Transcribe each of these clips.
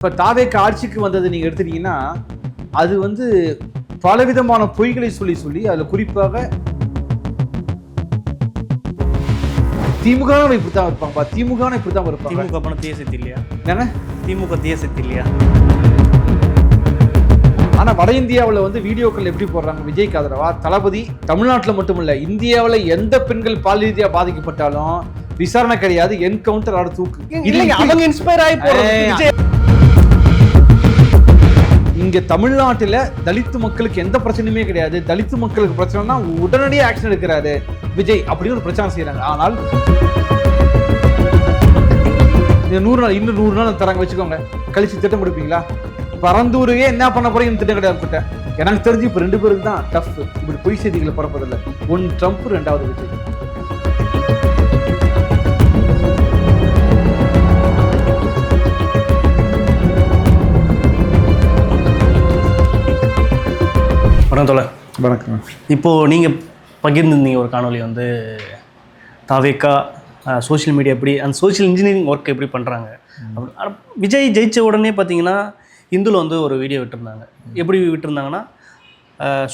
இப்போ தாவேக்கு ஆட்சிக்கு வந்தது நீங்கள் எடுத்துட்டீங்கன்னா அது வந்து பலவிதமான பொய்களை சொல்லி அதில் குறிப்பாக திமுக இப்படித்தான் இருப்பாங்க, திமுக இப்படித்தான் இருப்பாங்க. திமுக பணம் தீய சக்தி இல்லையா? என்ன திமுக தீய சக்தி இல்லையா? ஆனால் வட இந்தியாவில் வந்து வீடியோக்கள் எப்படி போடுறாங்க, விஜய்க்கு ஆதரவா தளபதி. தமிழ்நாட்டில் மட்டுமில்லை, இந்தியாவில் எந்த பெண்கள் பால் ரீதியாக பாதிக்கப்பட்டாலும் விசாரணை கிடையாது, என்கவுண்டர் ஆட தூக்கு. இல்லைங்க, அவங்க இன்ஸ்பயர் ஆகி போறாங்க. இங்க தமிழ்நாட்டில் தலித்து மக்களுக்கு எந்த பிரச்சனையுமே கிடையாது. தலித்து மக்களுக்கு பிரச்சனைனா உடனடியாக ஆக்ஷன் எடுக்கிறாரு விஜய் அப்படின்னு ஒரு பிரச்சனை செய்யறாங்க. ஆனால் 100 நாள் இன்னும் 100 நாள் தராங்க வச்சுக்கோங்க, கழிச்சு திட்டம் கொடுப்பீங்களா? பரந்தூருக்கே என்ன பண்ண போறீங்கன்னு திட்டம் கிடையாது. எனக்கு தெரிஞ்சு இப்ப 2 பேருக்கு தான் டஃப். இப்படி பொய் செய்திகளை பரப்பதில்லை. 1 ட்ரம்ப், 2வது விஜய். வணக்கம். இப்போது நீங்கள் பகிர்ந்துருந்தீங்க ஒரு காணொலி வந்து தாவேக்கா சோஷியல் மீடியா எப்படி அந்த சோஷியல் இன்ஜினியரிங் ஒர்க் எப்படி பண்ணுறாங்க. விஜய் ஜெயித்த உடனே பார்த்தீங்கன்னா இந்துல வந்து ஒரு வீடியோ விட்டுருந்தாங்க. எப்படி விட்டுருந்தாங்கன்னா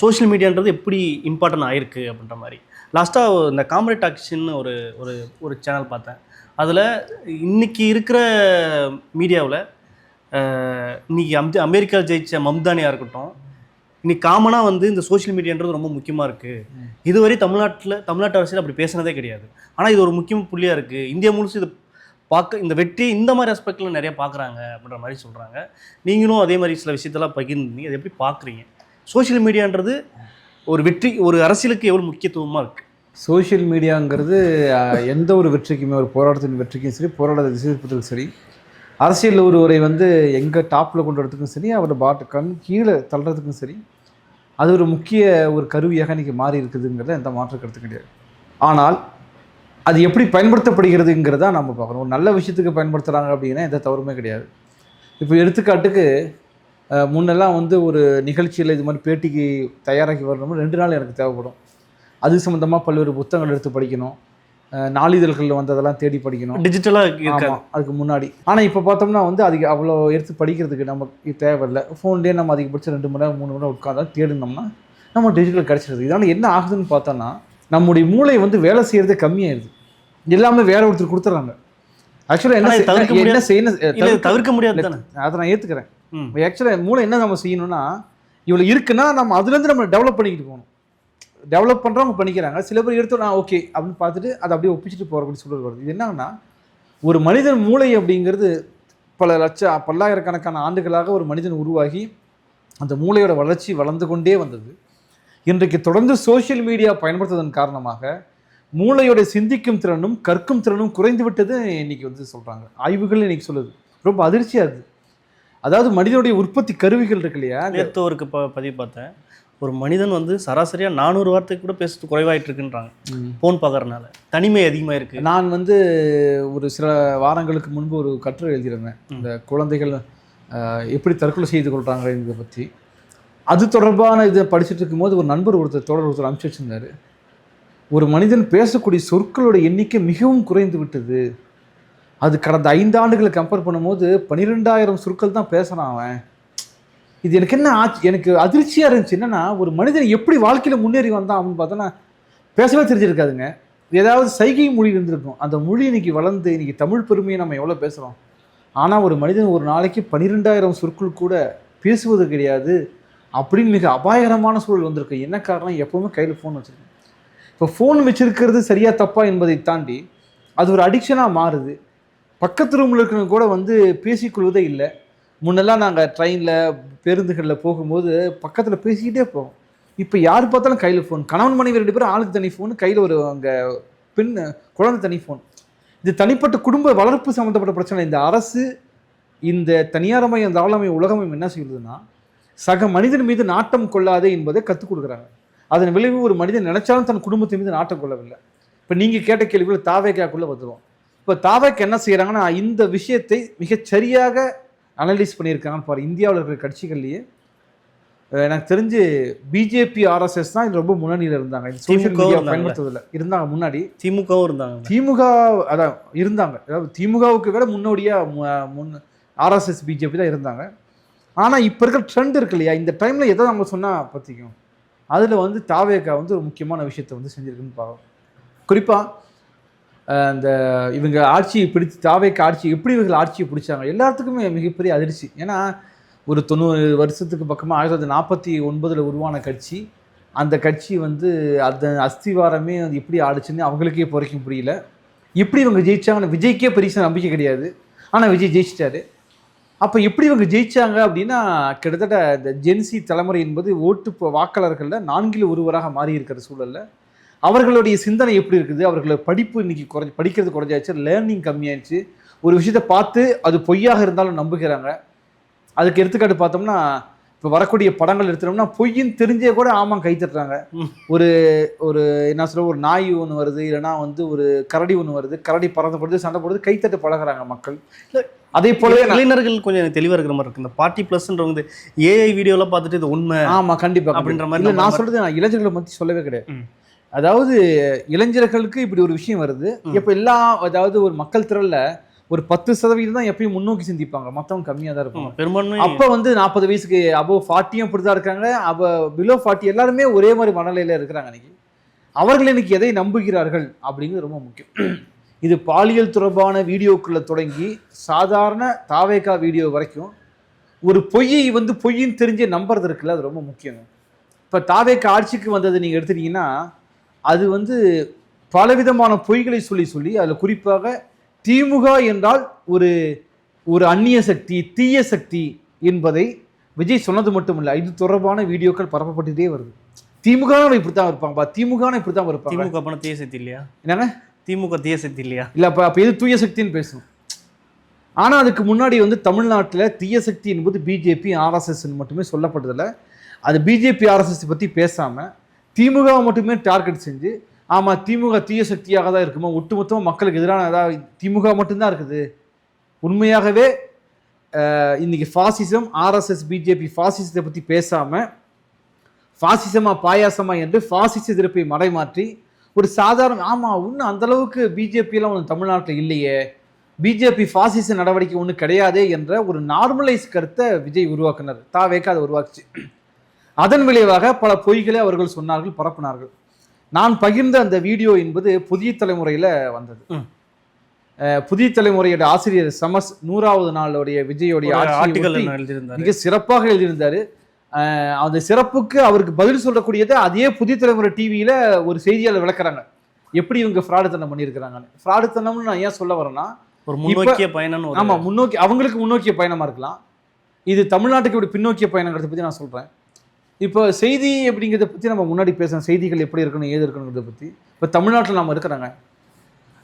சோஷியல் மீடியான்றது எப்படி இம்பார்ட்டன்ட் ஆகிருக்கு அப்படின்ற மாதிரி. லாஸ்ட்டாக இந்த காம்ரேட் டாக்ஸின்னு ஒரு ஒரு ஒரு சேனல் பார்த்தேன். அதில் இன்றைக்கி இருக்கிற மீடியாவில் இன்றைக்கி அமெரிக்கா ஜெயித்த மம்தானியாக இருக்கட்டும், இன்னைக்கு காமனாக வந்து இந்த சோஷியல் மீடியான்றது ரொம்ப முக்கியமாக இருக்குது. இதுவரை தமிழ்நாட்டு அரசியல் அப்படி பேசுனதே கிடையாது. ஆனால் இது ஒரு முக்கிய புள்ளியாக இருக்குது. இந்தியா முழுசு இது பார்க்க இந்த வெற்றி இந்த மாதிரி ஆஸ்பெக்டில் நிறைய பார்க்குறாங்க அப்படின்ற மாதிரி சொல்கிறாங்க. நீங்களும் அதே மாதிரி சில விஷயத்தெல்லாம் பகிர்ந்தீங்க. அதை எப்படி பார்க்குறீங்க? சோஷியல் மீடியான்றது ஒரு வெற்றி, ஒரு அரசியலுக்கு எவ்வளோ முக்கியத்துவமாக இருக்குது? சோஷியல் மீடியாங்கிறது எந்த ஒரு வெற்றிக்குமே, ஒரு போராட்டத்தின் வெற்றிக்கும் சரி, போராட்டத்தை திசைப்பதற்கும் சரி, அரசியல் ஒருவரை வந்து எங்கே டாப்பில் கொண்டு வரதுக்கும் சரி, அவரோட கண் கீழே தள்ளுறதுக்கும் சரி, அது ஒரு முக்கிய ஒரு கருவியாக இன்றைக்கி மாறி இருக்குதுங்கிறத எந்த மாற்று கருத்து கிடையாது. ஆனால் அது எப்படி பயன்படுத்தப்படுகிறதுங்கிறதா நம்ம பார்க்கணும். ஒரு நல்ல விஷயத்துக்கு பயன்படுத்துகிறாங்க அப்படின்னா எந்த தவறுமே கிடையாது. இப்போ எடுத்துக்காட்டுக்கு முன்னெல்லாம் வந்து ஒரு நிகழ்ச்சியில் இது மாதிரி பேட்டிக்கு தயாராகி வரணும்னு 2 நாள் எனக்கு தேவைப்படும். அது சம்மந்தமாக பல்வேறு புத்தகங்கள் எடுத்து படிக்கணும், நாளிதழ்களில் வந்ததெல்லாம் தேடி படிக்கணும், டிஜிட்டலாக அதுக்கு முன்னாடி. ஆனால் இப்போ பார்த்தோம்னா வந்து அதுக்கு அவ்வளோ எடுத்து படிக்கிறதுக்கு நமக்கு தேவையில்லை. ஃபோன்லேயே நம்ம அதிகபட்சம் 2 மணி நேரம் 3 மணி நேரம் உட்காந்தா தேடினோம்னா நம்ம டிஜிட்டல் கிடச்சிடுது. இதனால் என்ன ஆகுதுன்னு பார்த்தோன்னா நம்முடைய மூளை வந்து வேலை செய்கிறது கம்மியாயிடுது. எல்லாமே வேற ஒருத்தர் கொடுத்துட்றாங்க. ஆக்சுவலாக என்ன தவிர்க்க முடியாது தானே, அதை நான் ஏற்றுக்கிறேன். ஆக்சுவலாக மூளை என்ன நம்ம செய்யணும்னா, இவ்வளோ இருக்குன்னா நம்ம அதுலேருந்து நம்ம டெவலப் பண்ணிக்கிட்டு போகணும். டெவலப் பண்ணுறவங்க பண்ணிக்கிறாங்க. சில பேர் எடுத்து நான் ஓகே அப்படின்னு பார்த்துட்டு அதை அப்படியே ஒப்பிச்சுட்டு போகிற அப்படின்னு சொல்கிறது வருது. இது என்னன்னா, ஒரு மனிதன் மூளை அப்படிங்கிறது பல்லாயிரக்கணக்கான ஆண்டுகளாக ஒரு மனிதன் உருவாகி அந்த மூளையோட வளர்ச்சி வளர்ந்து கொண்டே வந்தது. இன்றைக்கு தொடர்ந்து சோஷியல் மீடியா பயன்படுத்துவதன் காரணமாக மூளையோட சிந்திக்கும் திறனும் கற்கும் திறனும் குறைந்து விட்டது இன்னைக்கு வந்து சொல்கிறாங்க. ஆய்வுகள் இன்னைக்கு சொல்லுது. ரொம்ப அதிர்ச்சியாக இருக்குது. அதாவது மனிதனுடைய உற்பத்தி கருவிகள் இருக்கு இல்லையா, நேற்று ஒரு பதிவு பார்த்தேன். ஒரு மனிதன் வந்து சராசரியாக 400 வார்த்தை கூட பேசுறது குறைவாயிட்டு இருக்குன்றாங்க. ஃபோன் பார்க்கறதுனால தனிமை அதிகமாக இருக்குது. நான் வந்து ஒரு சில வாரங்களுக்கு முன்பு ஒரு கட்டுரை எழுதியிருந்தேன், இந்த குழந்தைகள் எப்படி தற்கொலை செய்து கொள்கிறாங்க இதை பற்றி. அது தொடர்பான இதை படிச்சுட்டு இருக்கும்போது ஒரு நண்பர் தோழர் ஒருத்தர் அனுப்பிச்சு வச்சிருந்தார். ஒரு மனிதன் பேசக்கூடிய சொற்களோட எண்ணிக்கை மிகவும் குறைந்து விட்டது. அது கடந்த 5 ஆண்டுகளை கம்பேர் பண்ணும்போது 12,000 சொற்கள் தான் பேசுகிறான் அவன். இது எனக்கு என்ன எனக்கு அதிர்ச்சியாக இருந்துச்சு. என்னென்னா, ஒரு மனிதன் எப்படி வாழ்க்கையில் முன்னேறி வந்தான் அப்படின்னு பார்த்தோன்னா பேசவே தெரிஞ்சிருக்காதுங்க. ஏதாவது சைகை மொழி இருந்திருக்கும். அந்த மொழி இன்னைக்கு வளர்ந்து இன்னைக்கு தமிழ் பெருமையை நம்ம எவ்வளோ பேசுகிறோம். ஆனால் ஒரு மனிதன் ஒரு நாளைக்கு 12,000 சொற்கள் கூட பேசுவது கிடையாது அப்படின்னு மிக அபாயகரமான சூழல் வந்திருக்கு. என்ன காரணம்? எப்போவுமே கையில் ஃபோன் வச்சுருக்கேன். இப்போ ஃபோன் வச்சுருக்கிறது சரியா தப்பா என்பதை தாண்டி அது ஒரு அடிக்ஷனாக மாறுது. பக்கத்து ரூமில் இருக்கிறவங்க கூட வந்து பேசிக்கொள்வதே இல்லை. முன்னெல்லாம் நாங்கள் ட்ரெயினில் பேருந்துகளில் போகும்போது பக்கத்தில் பேசிக்கிட்டே போவோம். இப்போ யார் பார்த்தாலும் கையில் ஃபோன். கணவன் மனைவி 2 பேரும் ஆளுக்கு தனி ஃபோன், கையில் ஒரு அங்கே பெண் குழந்தை தனி ஃபோன். இது தனிப்பட்ட குடும்ப வளர்ப்பு சம்மந்தப்பட்ட பிரச்சனை. இந்த அரசு, இந்த தனியாரமயம், இந்த ஆளுமை உலகமயம் என்ன செய்யுதுன்னா, சக மனிதன் மீது நாட்டம் கொள்ளாதே என்பதை கற்றுக் கொடுக்குறாங்க. அதன் விளைவு ஒரு மனிதன் நினைச்சாலும் தன் குடும்பத்தின் மீது நாட்டம் கொள்ளவில்லை. இப்போ நீங்கள் கேட்ட கேள்விகள் தாவேக்காக்குள்ளே வந்துடும். இப்போ தாவேக்கு என்ன செய்கிறாங்கன்னா, இந்த விஷயத்தை மிகச்சரியாக அனலைஸ் பண்ணியிருக்காங்கன்னு பாரு. இந்தியாவில் இருக்கிற கட்சிகள்லேயே எனக்கு தெரிஞ்சு பிஜேபி RSS தான் இது ரொம்ப முன்னணியில் இருந்தாங்க. சோஷியல் மீடியா பயன்படுத்துவதில் இருந்தாங்க. முன்னாடி திமுகவும் இருந்தாங்க. திமுக அதான் இருந்தாங்க. அதாவது திமுகவுக்கு விட முன்னோடியாக ஆர்எஸ்எஸ் பிஜேபி தான் இருந்தாங்க. ஆனால் இப்போ இருக்கிற ட்ரெண்ட் இருக்கு இல்லையா, இந்த டைமில் எதை நம்ம சொன்னால் பற்றிக்கும், அதில் வந்து தாவேகா வந்து ஒரு முக்கியமான விஷயத்தை வந்து செஞ்சுருக்குன்னு பார்க்கலாம். குறிப்பாக இந்த இவங்க ஆட்சியை பிடித்து தாவேகா ஆட்சி எப்படி இவர்கள் ஆட்சியை பிடிச்சாங்க எல்லாத்துக்குமே மிகப்பெரிய அதிர்ச்சி. ஏன்னா ஒரு 90 வருஷத்துக்கு பக்கமாக 1949 உருவான கட்சி, அந்த கட்சி வந்து அந்த அஸ்திவாரமே அது எப்படி ஆடுச்சுன்னு அவங்களுக்கே இப்போ வரைக்கும் புரியல. எப்படி இவங்க ஜெயிச்சாங்கன்னு விஜய்க்கே பெரிய நம்பிக்கை கிடையாது, ஆனால் விஜய் ஜெயிச்சிட்டாரு. அப்போ எப்படி இவங்க ஜெயிச்சாங்க அப்படின்னா, கிட்டத்தட்ட இந்த ஜென்சி தலைமுறை என்பது வாக்காளர்களில் 4 ஒருவராக மாறி இருக்கிற சூழலில் அவர்களுடைய சிந்தனை எப்படி இருக்குது, அவர்களோட படிப்பு இன்னைக்கு படிக்கிறது குறைஞ்சாச்சு, லேர்னிங் கம்மியாயிடுச்சு, ஒரு விஷயத்தை பார்த்து அது பொய்யாக இருந்தாலும் நம்புகிறாங்க. அதுக்கு எடுத்துக்காட்டு பார்த்தோம்னா, இப்போ வரக்கூடிய படங்கள் எடுத்துட்டோம்னா பொய்ன்னு தெரிஞ்சே கூட ஆமாம் கை தட்டுறாங்க. ஒரு ஒரு என்ன சொல்ல, ஒரு நாய் ஒன்று வருது, இல்லைனா வந்து ஒரு கரடி ஒன்று வருது, கரடி பறந்தப்படுது, சண்டை போடுறது, கைத்தட்டு பழகிறாங்க மக்கள். அதே போலவே இளைஞர்கள் கொஞ்சம் எனக்கு தெளிவாக இருக்கிற மாதிரி இருக்கு. இந்த பார்ட்டி ப்ளஸ்ன்றவங்க ஏஐ வீடியோலாம் பார்த்துட்டு இது உண்மை ஆமாம் கண்டிப்பாக அப்படின்ற மாதிரி. இல்லை நான் சொல்கிறது நான் இளைஞர்களை பற்றி சொல்லவே கிடையாது. அதாவது இளைஞர்களுக்கு இப்படி ஒரு விஷயம் வருது. இப்போ அதாவது ஒரு மக்கள் திரளில் ஒரு 10% தான் எப்பயும் முன்னோக்கி சிந்திப்பாங்க, மற்றவங்க கம்மியாக தான் இருப்பாங்க பெரும்பான்மை. அப்போ வந்து 40 வயசுக்கு அபோவ் 40 இப்படி தான் இருக்காங்க, பிலோ 40 எல்லாருமே ஒரே மாதிரி மனநிலையில் இருக்கிறாங்க. இன்னைக்கு அவர்கள் இன்னைக்கு எதை நம்புகிறார்கள் அப்படிங்கிறது ரொம்ப முக்கியம். இது பாலியல் தொடர்பான வீடியோக்குள்ள தொடங்கி சாதாரண தாவேகா வீடியோ வரைக்கும் ஒரு பொய்யை வந்து பொய்ன்னு தெரிஞ்சே நம்புறது இருக்குல்ல, அது ரொம்ப முக்கியம். இப்போ தாவேகா ஆட்சிக்கு வந்தது நீங்கள் எடுத்துட்டீங்கன்னா, அது வந்து பலவிதமான பொய்களை சொல்லி அதில் குறிப்பாக திமுக என்றால் ஒரு ஒரு அந்நிய சக்தி, தீய சக்தி என்பதை விஜய் சொன்னது மட்டும் இல்லை, இது தொடர்பான வீடியோக்கள் பரப்பப்பட்டுட்டே வருது. திமுக இப்படித்தான் இருப்பாங்க, திமுக இப்படித்தான் இருப்பாங்க. திமுக பண்ண தீய சக்தி இல்லையா? என்னங்க திமுக தீய சக்தி இல்லையா? இல்லை அப்போ எது தூய சக்தின்னு பேசணும். ஆனால் அதுக்கு முன்னாடி வந்து தமிழ்நாட்டில் தீய சக்தி என்பது பிஜேபி ஆர்எஸ்எஸ் மட்டுமே சொல்லப்பட்டதில்லை. அது பிஜேபி ஆர்எஸ்எஸ் பற்றி பேசாமல் திமுகவை மட்டுமே டார்கெட் செஞ்சு, ஆமாம் திமுக தீய சக்தியாக தான் இருக்குமா, ஒட்டுமொத்தமாக மக்களுக்கு எதிரான ஏதாவது திமுக மட்டும்தான் இருக்குது. உண்மையாகவே இன்னைக்கு ஃபாசிசம், ஆர்எஸ்எஸ் பிஜேபி ஃபாசிசத்தை பற்றி பேசாமல் ஃபாசிசமா பாயாசமா என்று ஃபாசிச எதிர்ப்பை மறைமாற்றி ஒரு சாதாரண ஆமாம் இன்னும் அந்தளவுக்கு பிஜேபியெல்லாம் ஒன்று தமிழ்நாட்டில் இல்லையே, பிஜேபி ஃபாசிச நடவடிக்கை ஒன்று கிடையாதே என்ற ஒரு நார்மலைஸ் கருத்தை விஜய் உருவாக்குனர், தாவேகா அதை உருவாக்குச்சு. அதன் விளைவாக பல பொய்களை அவர்கள் சொன்னார்கள், பரப்பினார்கள். நான் பகிர்ந்த அந்த வீடியோ என்பது புதிய தலைமுறையில் வந்தது. புதிய தலைமுறையோட ஆசிரியர் சமஸ் 100வது நாளுடைய விஜயோடைய மிக சிறப்பாக எழுதியிருந்தாரு. அந்த சிறப்புக்கு அவருக்கு பதில் சொல்லக்கூடியதை அதே புதிய தலைமுறை டிவியில ஒரு செய்தியாளர் விளக்குறாங்க, எப்படி இவங்க ஃப்ராடுத்தனம் பண்ணியிருக்கிறாங்கன்னு. ஃப்ராடுத்தனம்னு நான் ஏன் சொல்ல வரேன்னா, ஒரு முன்னோக்கிய பயணம். ஆமாம், முன்னோக்கி அவங்களுக்கு முன்னோக்கிய பயணமா இருக்கலாம், இது தமிழ்நாட்டுக்கு இப்படி பின்னோக்கிய பயணங்கிறத பற்றி நான் சொல்கிறேன். இப்போ செய்தி அப்படிங்கிறத பற்றி நம்ம முன்னாடி பேசுகிறோம், செய்திகள் எப்படி இருக்கணும் ஏது இருக்கணுங்கிறத பற்றி. இப்போ தமிழ்நாட்டில் நம்ம இருக்கிறாங்க,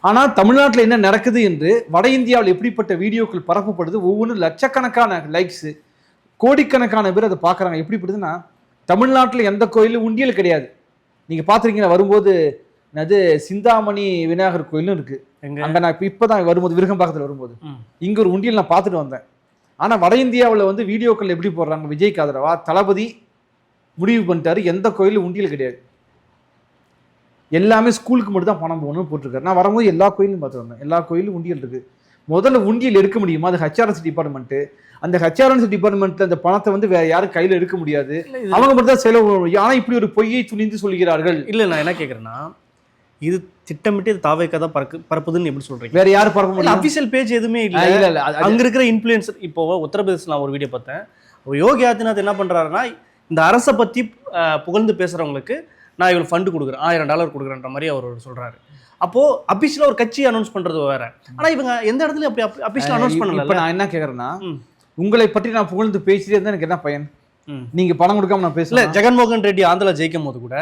ஆனால் தமிழ்நாட்டில் என்ன நடக்குது என்று வட இந்தியாவில் எப்படிப்பட்ட வீடியோக்கள் பரப்பப்படுது, ஒவ்வொன்றும் லட்சக்கணக்கான லைக்ஸு, கோடிக்கணக்கான பேர் அதை பார்க்குறாங்க. எப்படிப்படுதுன்னா, தமிழ்நாட்டில் எந்த கோயிலும் உண்டியல் கிடையாது. நீங்கள் பார்த்துருக்கீங்களா, வரும்போது அது சிந்தாமணி விநாயகர் கோயிலும் இருக்குது அங்கே. நான் இப்போ தான் வரும்போது விருகம்பாக்கத்தில் வரும்போது இங்கே ஒரு உண்டியல் நான் பார்த்துட்டு வந்தேன். ஆனால் வட இந்தியாவில் வந்து வீடியோக்கள் எப்படி போடுறாங்க, விஜய்க்கு ஆதரவா தளபதி முடிவு பண்ணிட்டாரு எந்த கோயிலும் உண்டியல் கிடையாது, எல்லாமே ஸ்கூலுக்கு மட்டும் தான் பணம் போகணும்னு போட்டிருக்காரு. நான் வரும்போது எல்லா கோயிலும் பார்த்து வந்தேன், எல்லா கோயிலும் உண்டியல் இருக்குது. முதல்ல உண்டியல் எடுக்க முடியுமா, அது ஹெச்ஆர்எஸ் டிபார்ட்மெண்ட்டு, அந்த ஹெச்ஆர்எஸ் டிபார்ட்மெண்ட்டில் அந்த பணத்தை வந்து வேற யாரும் கையில் எடுக்க முடியாது, அவங்க மட்டும் தான் செலவு. ஆனால் இப்படி ஒரு பொய்யை துணிந்து சொல்கிறார்கள். இல்லை நான் என்ன கேட்குறேன்னா, இது திட்டமிட்டு தாவேகா தான் பரப்புதுன்னு எப்படி சொல்றீங்க? வேற யாரும் பரப்ப முடியும்? அபிஷியல் பேஜ் எதுவுமே இல்லை. இல்லை அங்க இருக்கிற இன்ஃப்ளூயன்சர். இப்போ உத்தரப்பிரதேச நான் ஒரு வீடியோ பார்த்தேன், யோகி ஆதித்யநாத் என்ன பண்றாருன்னா, இந்த அரசை பத்தி புகழ்ந்து பேசுறவங்களுக்கு நான் இவ்வளவு ஃபண்டு கொடுக்குறேன், $1000 கொடுக்குறேன்ற மாதிரி அவர் சொல்றாரு. அப்போ அபிஷியலா ஒரு கட்சி அனௌன்ஸ் பண்றது வேற, ஆனா இவங்க எந்த இடத்துல அப்படி அபிஷியலா அனௌன்ஸ் பண்ணல. இப்போ நான் என்ன கேட்கறேன்னா, உங்களை பற்றி நான் புகழ்ந்து பேசிட்டே இருந்தா எனக்கு என்ன பயன்? நீங்க பணம் கொடுக்காம நான் பேசல. ஜெகன்மோகன் ரெட்டி ஆந்திரா ஜெயிக்கும் போது கூட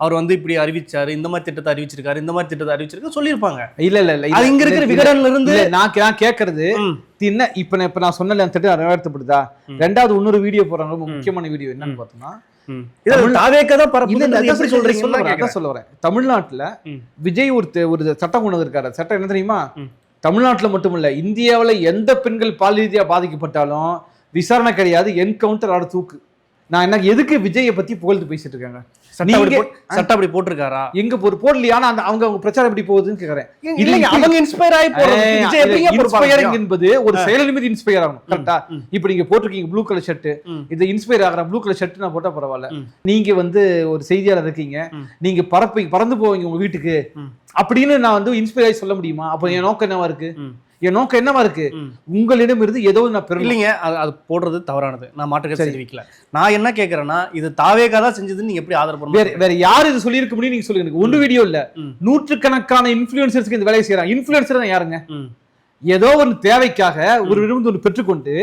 அவர் வந்து இப்படி அறிவிச்சாரு, இந்த மாதிரி திட்டத்தை அறிவிச்சிருக்காரு, இந்த மாதிரி திட்டத்தை அறிவிச்சிருக்காரு சொல்லியிருப்பாங்க. இல்ல இல்ல இல்ல, அது இங்க இருக்கிற விகடன்ல இருந்து நான் கேட்கறது என்ன, இப்ப நான் சொன்னல அந்த திட்டம் நிறைவேற்றப்படுதா? ரெண்டாவது இன்னொரு வீடியோ போறாங்க, ரொம்ப முக்கியமான வீடியோ என்னன்னு பார்த்தோம்னா, தமிழ்நாட்டுல விஜய் ஒரு சட்டம் கொண்டு வந்திருக்காரு. சட்டம் என்ன தெரியுமா? தமிழ்நாட்டுல மட்டுமல்ல, இந்தியாவில எந்த பெண்கள் பால் ரீதியா பாதிக்கப்பட்டாலும் விசாரணை கிடையாது, என்கவுண்டர் ஆட தூக்கு. நான் என்ன எதுக்கு விஜயை பத்தி புகழ்ந்து பேசிட்டு இருக்காங்க? சட்டை அப்படி போட்டிருக்காரா? எங்க ஒரு போடலையா? அந்த அவங்க பிரச்சாரம் எப்படி போகுதுன்னு கேக்குறேன். இல்லைங்க, அவங்க இன்ஸ்பயர் ஆகி இன்ஸ்பயரிங் என்பது ஒரு செயலின் மீது இன்ஸ்பயர் ஆகணும். கரெக்டா? இப்ப நீங்க போட்டிருக்கீங்க ப்ளூ கலர் ஷர்ட், இது இன்ஸ்பயர் ஆகிற ப்ளூ கலர் ஷர்ட் நான் போட்டா பரவாயில்ல. நீங்க ஒரு செய்தியாளர் இருக்கீங்க, நீங்க பறந்து போவீங்க உங்க வீட்டுக்கு அப்படின்னு நான் இன்ஸ்பயர் ஆகி சொல்ல முடியுமா? அப்ப என் நோக்கம் என்னவா இருக்கு? என் நோக்கம் என்னவா இருக்கு? உங்களிடம் இருந்து ஏதோ நான் பெறல. இல்லைங்க, அது போடுறது தவறானது, நான் மாற்றுக்க தெரிவிக்கல. நான் என்ன கேட்கறேன்னா, இது தாவேகா தான் செஞ்சதுன்னு நீங்க எப்படி ஆதரவு பண்ணுவீங்க? வேற யாரு இது சொல்லியிருக்க முடியும் நீங்க சொல்லுங்க. ஒன்று வீடியோ இல்ல, நூற்றுக்கணக்கான இன்ஃப்ளூயன்சர்ஸ்க்கு இந்த வேலையை செய்யறாங்க. இன்ஃப்ளூயன்சர் தான் யாருங்க? ஏதோ ஒரு தேவைக்காக ஒரு பெற்றுக்கொண்டு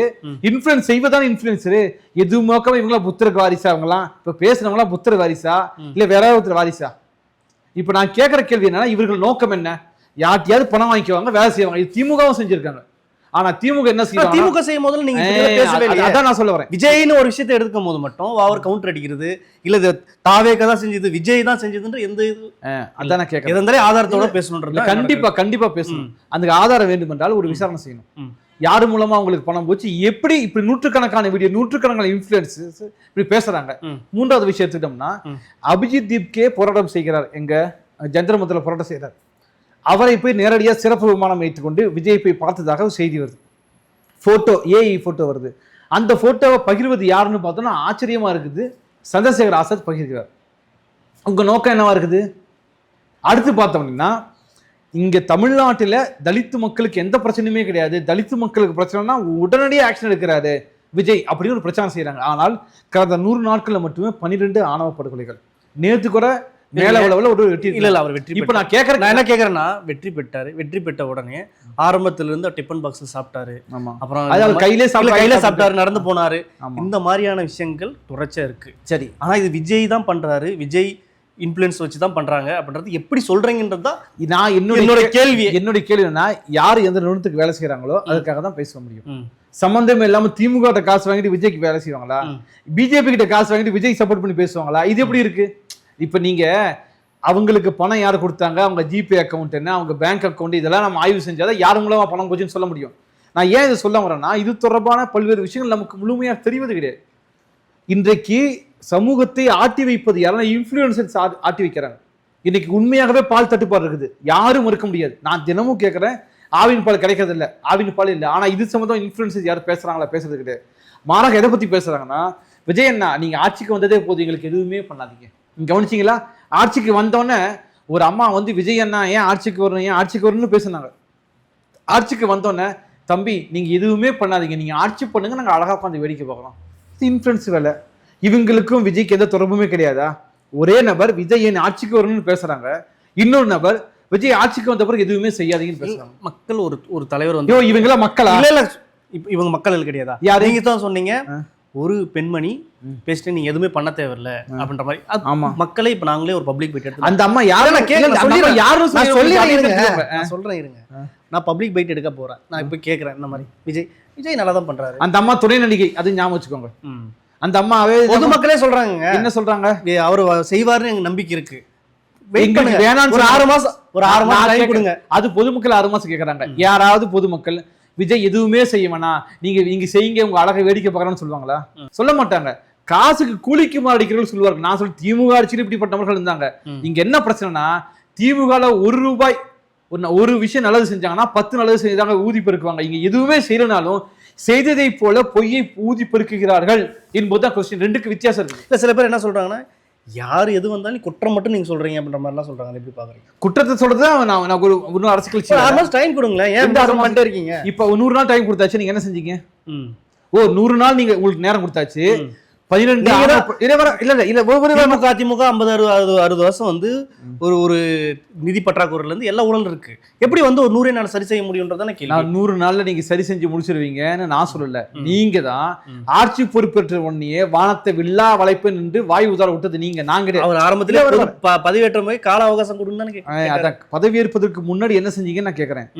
இன்ஃப்ளூயன்ஸ் செய்வதான இன்ஃப்ளூயன்சர். எது நோக்கமா இவங்களா புத்தருக்கு வாரிசா? அவங்களாம் இப்ப பேசுறவங்களா புத்தர் வாரிசா இல்ல வேற ஒருத்தர் வாரிசா? இப்ப நான் கேட்கிற கேள்வி என்னன்னா, இவர்கள் நோக்கம் என்ன? யார்ட்டையாவது பணம் வாங்கிக்குவாங்க, வேலை செய்வாங்க. இது திமுகவும் செஞ்சிருக்காங்க. ஆனா திமுக என்ன செய்வாங்க? திமுக செய்யும் போது நீங்க பேசவே இல்லையா? அதான் நான் சொல்ல வரேன். விஜய்னு ஒரு விஷயத்தை எடுக்கும் போது மட்டும் அவர் கவுண்டர் அடிக்கிறது இல்ல, இது தாவேகா தான் செஞ்சது, விஜய் தான் செஞ்சதுன்ற எந்த இது? அதான் நான் கேட்கறேன். எதனால ஆதாரத்தோட பேசணும்ன்றது கண்டிப்பா பேசணும். அதுக்கு ஆதாரம் வேண்டும் என்றால் ஒரு விசாரணை செய்யணும். யாரு மூலமா உங்களுக்கு பணம் போச்சு, எப்படி இப்படி நூற்றுக்கணக்கான வீடியோ, நூற்றுக்கணக்கான இன்ஃப்ளூயன்சஸ் இப்படி பேசுறாங்க. மூன்றாவது விஷயம் எடுத்துட்டோம்னா, அபிஜித் தீப்கே போராட்டம் செய்கிறார், எங்க ஜந்தர் போராட்டம் செய்கிறார். அவரை போய் நேரடியாக சிறப்பு விமானம் வைத்துக்கொண்டு விஜய் போய் பார்த்ததாக செய்தி வருது. போட்டோ, ஏஐ போட்டோ வருது. அந்த போட்டோவை பகிர்வது யாருன்னு பார்த்தோம்னா ஆச்சரியமா இருக்குது. சந்திரசேகர் ஆசாத் பகிர்கிறார். உங்க நோக்கம் என்னவா இருக்குது? அடுத்து பார்த்தோம்னா, இங்க தமிழ்நாட்டில் தலித்து மக்களுக்கு எந்த பிரச்சனையுமே கிடையாது, தலித்து மக்களுக்கு பிரச்சனைனா உடனடியாக ஆக்ஷன் எடுக்கிறாரு விஜய் அப்படின்னு ஒரு பிரச்சாரம் செய்யறாங்க. ஆனால் கடந்த 100 நாட்கள்ல மட்டுமே 12 ஆணவ படுகொலைகள். நேற்று கூட ஒரு வெற்றி இல்ல. அவர் வெற்றி. இப்ப நான் என்ன கேக்குறேன்னா, வெற்றி பெற்றாரு. வெற்றி பெற்ற உடனே ஆரம்பத்துல இருந்து டிஃபன் பாக்ஸ்ல சாப்பிட்டாரு, அப்புறம் கையிலே சாப்பிட்டாரு, நடந்து போனாரு. இந்த மாதிரியான விஷயங்கள் தொடர்ச்சியா இருக்கு. சரி, ஆனா இது விஜய் தான் பண்றாரு, விஜய் இன்ஃப்ளூயன்ஸ் வச்சு தான் பண்றாங்க அப்படின்றது எப்படி சொல்றீங்கன்றது தான் நான் என்னோட கேள்வி. என்னுடைய கேள்வி என்ன, யாரு எந்த நிறுவனத்துக்கு வேலை செய்யறாங்களோ அதுக்காக தான் பேச முடியும். சம்பந்தமே இல்லாம திமுக கிட்ட காசு வாங்கிட்டு விஜய்க்கு வேலை செய்வாங்களா? பிஜேபி கிட்ட காசு வாங்கிட்டு விஜய் சப்போர்ட் பண்ணி பேசுவாங்களா? இது எப்படி இருக்கு? இப்ப நீங்க அவங்களுக்கு பணம் யாரு கொடுத்தாங்க, அவங்க ஜிபே அக்கௌண்ட் என்ன, அவங்க பேங்க் அக்கௌண்ட், இதெல்லாம் நம்ம ஆய்வு செஞ்சாதான் யாரு மூலமா பணம் போச்சுன்னு சொல்ல முடியும். நான் ஏன் இதை சொல்ல வரேன்னா, இது தொடர்பான பல்வேறு விஷயங்கள் நமக்கு முழுமையாக தெரிவது கிடையாது. இன்றைக்கு சமூகத்தை ஆட்டி வைப்பது யாரும் இன்ஃப்ளூயன்சர்ஸ் ஆட்டி வைக்கிறாங்க. இன்னைக்கு உண்மையாகவே பால் தட்டுப்பாடு இருக்குது, யாரும் மறுக்க முடியாது. நான் தினமும் கேட்கறேன், ஆவின் பால் கிடைக்கிறது இல்லை, ஆவின் பால் இல்லை. ஆனா இது சம்பந்தம் இன்ஃப்ளூயன்சர்ஸ் யாரும் பேசுறாங்களா? பேசுறது கிடையாது. மாறாக எதை பத்தி பேசுறாங்கன்னா, விஜய் அண்ணா நீங்க ஆட்சிக்கு வந்ததே போது எங்களுக்கு எதுவுமே பண்ணாதீங்க. கவனிச்சிங்களா? ஆட்சிக்கு வந்தோடனே ஒரு அம்மா விஜய் அண்ணா ஏன் ஆட்சிக்கு வரணும், ஏன் ஆட்சிக்கு வரணும்னு பேசுனாங்க. ஆட்சிக்கு வந்தோடனே தம்பி நீங்க எதுவுமே பண்ணாதீங்க, நீங்க ஆட்சி பண்ணுங்க, நாங்க அழகா உட்காந்து வேடிக்கை பார்க்கலாம். இன்ஃப்ளூயன்ஸ் வேலை. இவங்களுக்கும் விஜய்க்கு எந்த தொடர்புமே கிடையாதா? ஒரே நபர் விஜய் ஏன் ஆட்சிக்கு வரணும்னு பேசுறாங்க, இன்னொரு நபர் விஜய் ஆட்சிக்கு வந்த பிறகு எதுவுமே செய்யாதீங்கன்னு பேசுறாங்க. மக்கள் ஒரு தலைவர் இவங்களா மக்களா? இல்ல இவங்க மக்கள் கிடையாதா? நீங்க தான் சொன்னீங்க ஒரு பெண்மணி பேசிட்டு நீங்க எதுவுமே பண்ண தேவையில்ல அப்படின்ற மாதிரி. ஆமா, மக்களே இப்ப நாங்களே ஒரு பப்ளிக் பைட் எடுத்து, அந்த அம்மா யாரும் சொல்றேன் இருங்க, நான் பப்ளிக் பைட் எடுக்க போறேன். நான் இப்ப கேக்குறேன், இந்த மாதிரி விஜய் நல்லா தான் பண்றாரு. அந்த அம்மா துணை நடிகை, அது ஞாபகம் வச்சுக்கோங்க. அந்த அம்மாவே பொதுமக்களே சொல்றாங்க. என்ன சொல்றாங்க? அவரு செய்வாருன்னு எனக்கு நம்பிக்கை இருக்கு. வேணாம், ஒரு 6 மாசம் கொடுங்க. அது பொதுமக்கள் 6 மாசம் கேக்குறாங்க. யாராவது பொதுமக்கள் விஜய் எதுவுமே செய்ய வேணாம், நீங்க செய்யுங்க, உங்க அழகை வேடிக்கை பார்க்கறன்னு சொல்லுவாங்களா? சொல்ல மாட்டாங்க. காசுக்கு கூலிக்கு மாடிக்கிறவர்கள் சொல்லுவாங்க. நான் சொல்ல திமுக ஆட்சியில் இப்படிப்பட்ட நபர்கள் இருந்தாங்க. இங்க என்ன பிரச்சனைனா, திமுக ₹1 ஒரு விஷயம் நல்லது செஞ்சாங்கன்னா 10 நல்லது செஞ்சாங்க ஊதி பெருக்குவாங்க. இங்க எதுவுமே செய்யலனாலும் செய்ததை போல பொய்யை ஊதி பெருக்குகிறார்கள் என்பதுதான் கொஸ்டின். ரெண்டுக்கு வித்தியாசம் இருக்கு. இல்ல சில பேர் என்ன சொல்றாங்கன்னா, யார் எது வந்தாலும் குற்றம் மட்டும் நீங்க சொல்றீங்க அப்படின்ற மாதிரிலாம் சொல்றாங்க. எப்படி பாக்குறீங்க? குற்றத்தை சொல்றதுதான் நான் ஒரு அரசியல் டைம் கொடுங்களேன். ஏன் பண்ணிட்டே இருக்கீங்க? இப்ப 100 நாள் டைம் கொடுத்தாச்சு, நீங்க என்ன செஞ்சீங்க? 100 நாள் நீங்க உங்களுக்கு நேரம் கொடுத்தாச்சு. 12 அதிமுக 50-60 வருஷம் ஒரு நிதி பற்றாக்குறையில இருந்து எல்லா ஊழல் இருக்கு. எப்படி ஒரு 100 நாள் சரி செய்ய முடியும்ன்றதான கேள்வி. 100 நாள்ல நீங்க சரி செஞ்சு முடிச்சிருவீங்கன்னு நான் சொல்லல. நீங்க தான் ஆட்சி பொறுப்பேற்ற உடனே வானத்தை வில்லா வளைப்பு நின்று வாயு உதார விட்டது நீங்க. நாங்க அவர் ஆரம்பத்திலே பதவியேற்ற போய் கால அவகாசம் கொடுங்கன்னு பதவியேற்பதற்கு முன்னாடி என்ன செஞ்சீங்கன்னு நான் கேட்கறேன்.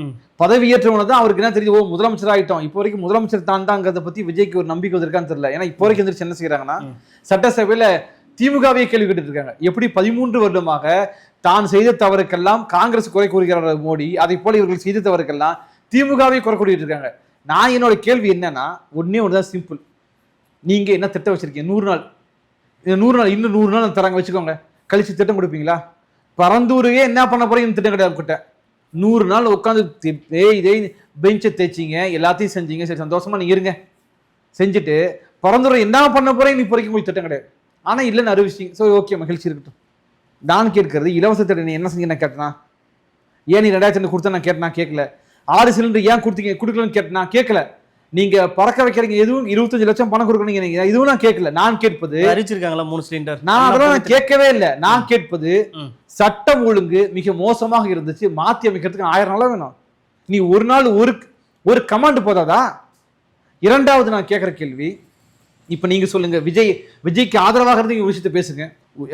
பதவியேற்றவன தான் அவருக்கு என்ன தெரியுது, முதலமைச்சர் ஆயிட்டோம், இப்போ வரைக்கும் முதலமைச்சர் தான்ங்கிறத பத்தி விஜய்க்கு ஒரு நம்பிக்கை வந்திருக்கான்னு தெரியல. ஏன்னா இப்போ வரைக்கும் என்ன செய்யறாங்க, சட்டசபையில திமுகவே கேள்வி கேட்டு இருக்காங்க. எப்படி 13 வருடமாக தான் செய்த தவறுக்கெல்லாம் காங்கிரஸ் குறை கூறுகிறார் மோடி, அதை போல இவர்கள் செய்த தவறுக்கெல்லாம் திமுகவே குறை கூறிட்டு இருக்காங்க. நான் என்னோட கேள்வி என்னன்னா, ஒன்னே ஒண்ணுதான் சிம்பிள். நீங்கள் என்ன திட்டம் வச்சுருக்கீங்க? 100 நாள், இந்த 100 நாள் இன்னும் 100 நாள் தராங்க வச்சுக்கோங்க, கழிச்சு திட்டம் கொடுப்பீங்களா? பரந்தூரையே என்ன பண்ண போறீங்கன்னு திட்டம் கிடையாது கிட்ட. 100 நாள் உட்காந்து இதே பெஞ்சை தேய்ச்சிங்க, எல்லாத்தையும் செஞ்சீங்க, சரி சந்தோஷமா நீங்க இருங்க, செஞ்சுட்டு பரந்தூரை என்ன பண்ண போறீங்கன்னு இப்போ வரைக்கும் உங்களுக்கு திட்டம் கிடையாது. ஆனால் இல்லைன்னு அறிவிச்சிங்க, ஸோ ஓகே மகிழ்ச்சி இருக்கட்டும். நான் கேட்கறது இலவச திட்டம் நீ என்ன செஞ்சு நான் கேட்டேனா? ஏன் நீ 2000 கொடுத்தா நான் கேட்டேன், கேட்கல. 6 சிலிண்டர் ஏன் கொடுத்தீங்க கொடுக்கலன்னு கேட்டேன், கேட்கல. நீங்க பறக்க வைக்கிறீங்க, எதுவும் 25 லட்சம் பணம் கொடுக்கணும், இதுவும் நான் கேட்கல. நான் கேட்பது அறிவிச்சிருக்காங்களா 3 சிலிண்டர்? நான் அதெல்லாம் நான் கேட்கவே இல்லை. நான் கேட்பது சட்டம் ஒழுங்கு மிக மோசமாக இருந்துச்சு, மாற்றி அமைக்கிறதுக்கு 1000 நாள் வேணும். நீ ஒரு நாள் ஒரு கமாண்ட் போதாதா? இரண்டாவது நான் கேட்கிற கேள்வி, இப்ப நீங்க சொல்லுங்க, விஜய்க்கு ஆதரவாக இருந்து ஒரு விஷயத்தை பேசுங்க.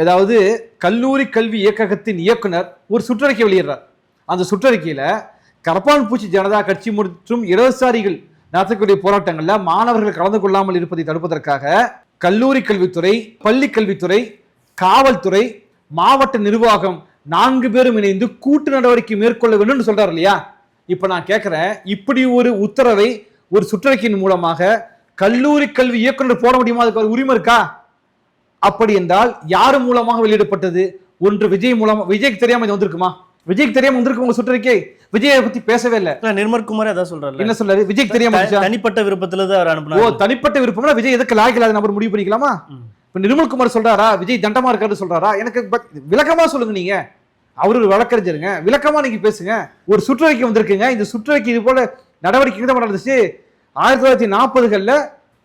அதாவது கல்லூரி கல்வி இயக்ககத்தின் இயக்குனர் ஒரு சுற்றறிக்கை வெளியிடுறார். அந்த சுற்றறிக்கையில கரப்பான் பூச்சி ஜனதா கட்சி மற்றும் இடதுசாரிகள் நடத்தக்கூடிய போராட்டங்கள்ல மாணவர்கள் கலந்து கொள்ளாமல் இருப்பதை தடுப்பதற்காக கல்லூரி கல்வித்துறை, பள்ளி கல்வித்துறை, காவல்துறை, மாவட்ட நிர்வாகம் 4 பேரும் இணைந்து கூட்டு நடவடிக்கை மேற்கொள்ள வேண்டும் சொல்றாரு இல்லையா? இப்ப நான் கேட்கிறேன், இப்படி ஒரு உத்தரவை ஒரு சுற்றறிக்கையின் மூலமாக கல்லூரி கல்வி இயக்குனர் போட முடியுமா? அதுக்கு உரிமை இருக்கா? அப்படி என்றால் யாரு மூலமாக வெளியிடப்பட்டது? ஒன்று விஜய் மூலமா. விஜய்க்கு தெரியாம இது வந்திருக்குமா? விஜய்க்கு தெரியாம வந்திருக்கு உங்க சுற்றறிக்கை? விஜயை பத்தி பேசவே இல்லை. நிர்மல்குமார் அதான் சொல்றாரு. என்ன சொல்றாரு? விஜய்க்கு தெரியாம தனிப்பட்ட விருப்பத்துல தான் அவர் அனுப்புனாரு. ஓ, தனிப்பட்ட விருப்பம்னா விஜய் எதுக்கு லாய்க்கலாத நபர் முடிவு பண்ணிக்கலாமா? இப்ப நிர்மல்குமார் சொல்றாரா விஜய் தண்டமா இருக்காரு சொல்றாரா? எனக்கு விளக்கமா சொல்லுங்க. நீங்க அவரு ஒரு வழக்கறிஞருங்க, விளக்கமா நீங்க பேசுங்க. ஒரு சுற்றறிக்கை வந்திருக்குங்க, இந்த சுற்றறிக்கை இது போல நடவடிக்கை தான் நடந்துச்சு. 1940களில்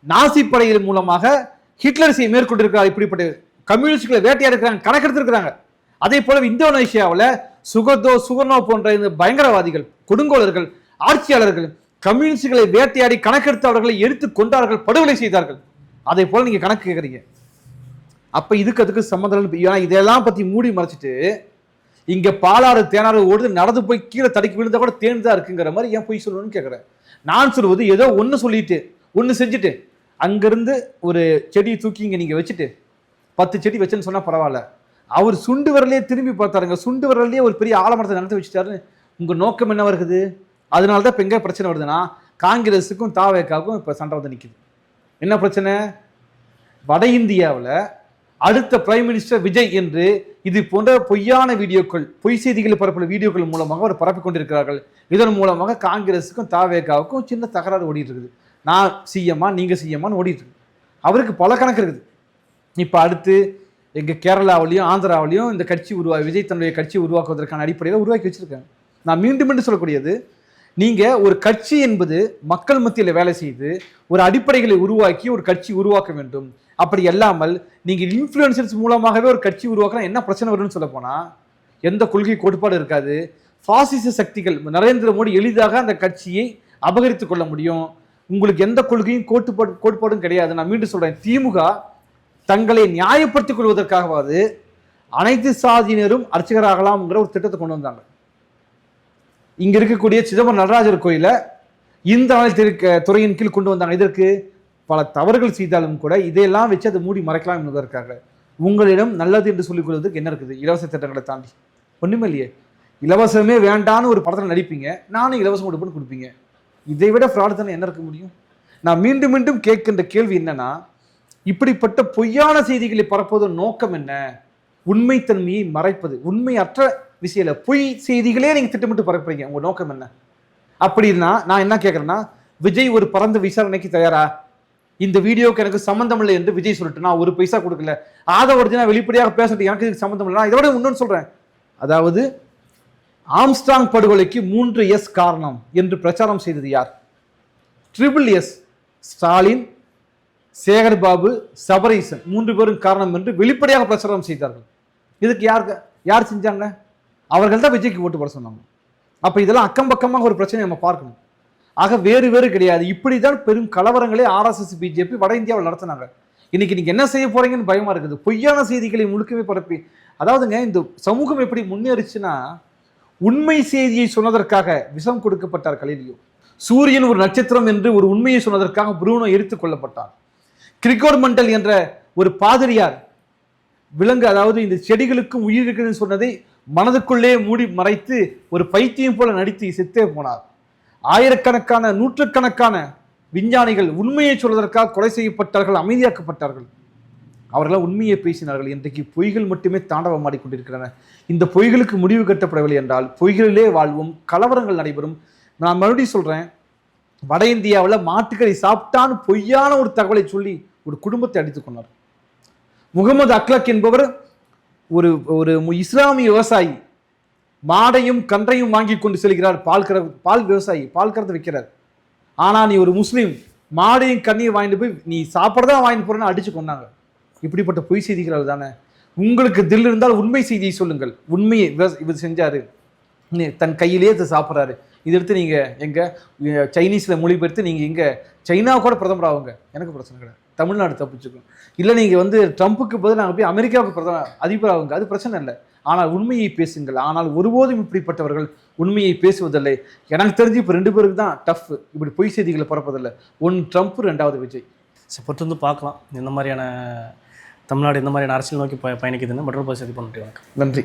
நாசி படையின் மூலமாக ஹிட்லரிசை மேற்கொண்டிருக்கிறார். இப்படிப்பட்ட கம்யூனிஸ்டுகளை வேட்டையாடுக்கிறாங்க, கணக்கெடுத்திருக்கிறாங்க. அதே போல இந்தோனேஷியாவில் சுகர்னோ போன்ற இந்த பயங்கரவாதிகள், கொடுங்கோலர்கள், ஆட்சியாளர்கள் கம்யூனிஸ்டுகளை வேட்டையாடி கணக்கெடுத்து அவர்களை எடுத்து கொண்டார்கள், படுகொலை செய்தார்கள். அதே போல நீங்க கணக்கு கேட்கறீங்க. அப்ப அதுக்கு சம்பந்தம். இதெல்லாம் பத்தி மூடி மறைச்சிட்டு இங்க பாலாறு தேனாறு ஓடுது, நடந்து போய் கீழே தடுக்கி விழுந்தா கூட தேர்ந்துதான் இருக்குங்கிற மாதிரி ஏன் போய் சொல்லணும்னு கேட்கிறேன். நான் சொல்வது ஏதோ ஒன்று சொல்லிட்டு ஒன்று செஞ்சுட்டு அங்கிருந்து ஒரு செடியை தூக்கி இங்க நீங்க வச்சுட்டு 10 செடி வச்சுன்னு சொன்னா பரவாயில்ல. அவர் சுண்டு விரலே திரும்பி பார்த்தாருங்க, சுண்டு விரலே ஒரு பெரிய ஆலமரத்தை நடத்தி வச்சுட்டாரு. உங்க நோக்கம் என்ன வருது? அதனாலதான் இப்ப எங்க பிரச்சனை வருதுன்னா, காங்கிரஸுக்கும் தாவேக்காவுக்கும் இப்ப சண்டை வந்து நிக்குது. என்ன பிரச்சனை? வட இந்தியாவில் அடுத்த பிரைம் மினிஸ்டர் விஜய் என்று இது போன்ற பொய்யான வீடியோக்கள், பொய் செய்திகளை பரப்புள்ள வீடியோக்கள் மூலமாக அவர் பரப்பிக் கொண்டிருக்கிறார்கள். இதன் மூலமாக காங்கிரஸுக்கும் தாவேக்காவுக்கும் சின்ன தகராறு ஓடிட்டு இருக்குது. நான் சிஎம்மா நீங்க சிஎம்மான்னு ஓடிட்டு இருக்கு. அவருக்கு பல கணக்கு இருக்குது. இப்ப அடுத்து எங்க கேரளாவிலையும் ஆந்திராவிலையும் இந்த கட்சி விஜய் தன்னுடைய கட்சியை உருவாக்குவதற்கான அடிப்படையில் உருவாக்கி வச்சிருக்காங்க. நான் மீண்டும் மீண்டும் சொல்லக்கூடியது, நீங்க ஒரு கட்சி என்பது மக்கள் மத்தியில் வேலை செய்து ஒரு அடிப்படைகளை உருவாக்கி ஒரு கட்சி உருவாக்க வேண்டும். அப்படி அல்லாமல் நீங்க இன்ஃப்ளூயன்சர்ஸ் மூலமாகவே ஒரு கட்சி உருவாக்கினா என்ன பிரச்சனை வரும்னு சொல்ல போனா, எந்த கொள்கை கோட்பாடு இருக்காது. பாசிச சக்திகள் நரேந்திர மோடி எளிதாக அந்த கட்சியை அபகரித்துக் கொள்ள முடியும். உங்களுக்கு எந்த கொள்கையும் கோட்பாடும் கிடையாது. நான் மீண்டும் சொல்றேன், திமுக தங்களை நியாயப்படுத்திக் கொள்வதற்காகவாது அனைத்து சாதியினரும் அர்ச்சகராகலாம்ங்கிற ஒரு திட்டத்தை கொண்டு வந்தாங்க. இங்க இருக்கக்கூடிய சிதம்பரம் நடராஜர் கோயில இந்த துறையின் கீழ் கொண்டு வந்தாங்க. இதற்கு பல தவறுகள் செய்தாலும் கூட இதையெல்லாம் வச்சு அதை மூடி மறைக்கலாம் என்பதற்காக. உங்களிடம் நல்லது என்று சொல்லிக் கொள்வதற்கு என்ன இருக்குது? இலவச திட்டங்களை தாண்டி ஒண்ணுமே இல்லையே. இலவசமே வேண்டான்னு ஒரு படத்தில் நடிப்பீங்க, நானும் இலவசம் கொடுப்பேன்னு கொடுப்பீங்க. இதை விட ஃப்ராட் தானே என்ன இருக்க முடியும்? நான் மீண்டும் மீண்டும் கேட்கின்ற கேள்வி என்னன்னா, இப்படிப்பட்ட பொய்யான செய்திகளை பரப்புவதன் நோக்கம் என்ன? உண்மைத்தன்மையை மறைப்பது. உண்மையற்ற விஷயம் இல்லை, பொய் செய்திகளே நீங்க திட்டமிட்டு பரப்புறீங்க. உங்க நோக்கம் என்ன? அப்படின்னா நான் என்ன கேட்கறேன்னா, விஜய் ஒரு பரந்த விசாரணைக்கு தயாரா? இந்த வீடியோக்கு எனக்கு சம்பந்தம் இல்லை என்று விஜய் சொல்லிட்டு நான் ஒரு பைசா கொடுக்கல, ஒரிஜினல் வெளிப்படையாக பேசிட்டு எனக்கு இதுக்கு சம்பந்தம் இல்லை. நான் இதோட இன்னொன்று சொல்றேன், அதாவது ஆம்ஸ்ட்ராங் படுகொலைக்கு 3S காரணம் என்று பிரச்சாரம் செய்தது யார்? SSS, ஸ்டாலின், சேகர்பாபு, சபரீசன் 3 பேரும் காரணம் என்று வெளிப்படையாக பிரச்சாரம் செய்தார்கள். இதுக்கு யார் செஞ்சாங்க? அவர்கள் தான் விஜய்க்கு ஓட்டு போட சொன்னாங்க. அப்ப இதெல்லாம் அக்கம் பக்கமாக ஒரு பிரச்சனை நம்ம பார்க்கணும். ஆக வேறு கிடையாது. இப்படிதான் பெரும் கலவரங்களே RSS பிஜேபி வட இந்தியாவில் நடத்தினாங்க. இன்னைக்கு நீங்க என்ன செய்ய போறீங்கன்னு பயமா இருக்குது. பொய்யான செய்திகளை முழுக்கவே பரப்பி, அதாவதுங்க இந்த சமூகம் எப்படி முன்னேறிச்சுன்னா, உண்மை செய்தியை சொன்னதற்காக விஷம் கொடுக்கப்பட்டார் கலீலியோ. சூரியன் ஒரு நட்சத்திரம் என்று ஒரு உண்மையை சொன்னதற்காக புரூனோ எடுத்துக் கொள்ளப்பட்டார். கிரிகோர் மண்டல் என்ற ஒரு பாதிரியார் விலங்கு, அதாவது இந்த செடிகளுக்கும் உயிர் இருக்குதுன்னு சொன்னதை மனதுக்குள்ளே மூடி மறைத்து ஒரு பைத்தியம் போல நடித்து செத்தே போனார். ஆயிரக்கணக்கான நூற்றுக்கணக்கான விஞ்ஞானிகள் உண்மையை சொல்வதற்காக கொலை செய்யப்பட்டார்கள், அமைதியாக்கப்பட்டார்கள். அவர்களால் உண்மையை பேசினார்கள். இன்றைக்கு பொய்கள் மட்டுமே தாண்டவமாடி கொண்டிருக்கின்றன. இந்த பொய்களுக்கு முடிவு கட்டப்படவில்லை என்றால் பொய்களிலே வாழ்வும், கலவரங்கள் நடைபெறும். நான் மறுபடியும் சொல்றேன், வட இந்தியாவில் மாட்டுக்கறி சாப்பிட்டான்னு பொய்யான ஒரு தகவலை சொல்லி ஒரு குடும்பத்தை அடித்துக் கொண்டார். முகமது அக்லக் என்பவர் ஒரு ஒரு இஸ்லாமிய விவசாயி, மாடையும் கன்றையும் வாங்கி கொண்டு செல்கிறார். பால் விவசாயி, பால் கறந்து வைக்கிறார். ஆனா நீ ஒரு முஸ்லீம், மாடையும் கண்ணையும் வாங்கிட்டு போய் நீ சாப்பிட்றதான் வாங்கிட்டு போறேன்னு அடிச்சு கொண்டாங்க. இப்படிப்பட்ட பொய் செய்திகள் தானே. உங்களுக்கு தில் இருந்தால் உண்மை செய்தியை சொல்லுங்கள். உண்மையை இவர் செஞ்சாரு, தன் கையிலேயே இதை சாப்பிட்றாரு, இதை எடுத்து நீங்க எங்க சைனீஸ்ல மொழிபெயர்த்து நீங்க இங்க சைனா கூட பிரதமர் ஆகுங்க, எனக்கு பிரச்சனை கிடையாது. தமிழ்நாடு தப்பிச்சுக்கும். இல்லை நீங்க வந்து ட்ரம்ப்புக்கு பதில் நாங்கள் போய் அமெரிக்காவுக்கு பிரதமர் அதிபர் ஆகுங்க, அது பிரச்சனை இல்லை. ஆனால் உண்மையை பேசுங்கள். ஆனால் ஒருபோதும் இப்படிப்பட்டவர்கள் உண்மையை பேசுவதில்லை. எனக்கு தெரிஞ்சு இப்போ 2 பேருக்கு தான் டஃப் இப்படி பொய் செய்திகளை பரப்பதில்லை. ஒன்று ட்ரம்ப், 2வது விஜய். பொறுத்து வந்து பார்க்கலாம் இந்த மாதிரியான தமிழ்நாடு இந்த மாதிரியான அரசியல் நோக்கி பயணிக்குதுன்னு. மற்றொரு பகுதி சந்திப்போம். நன்றி.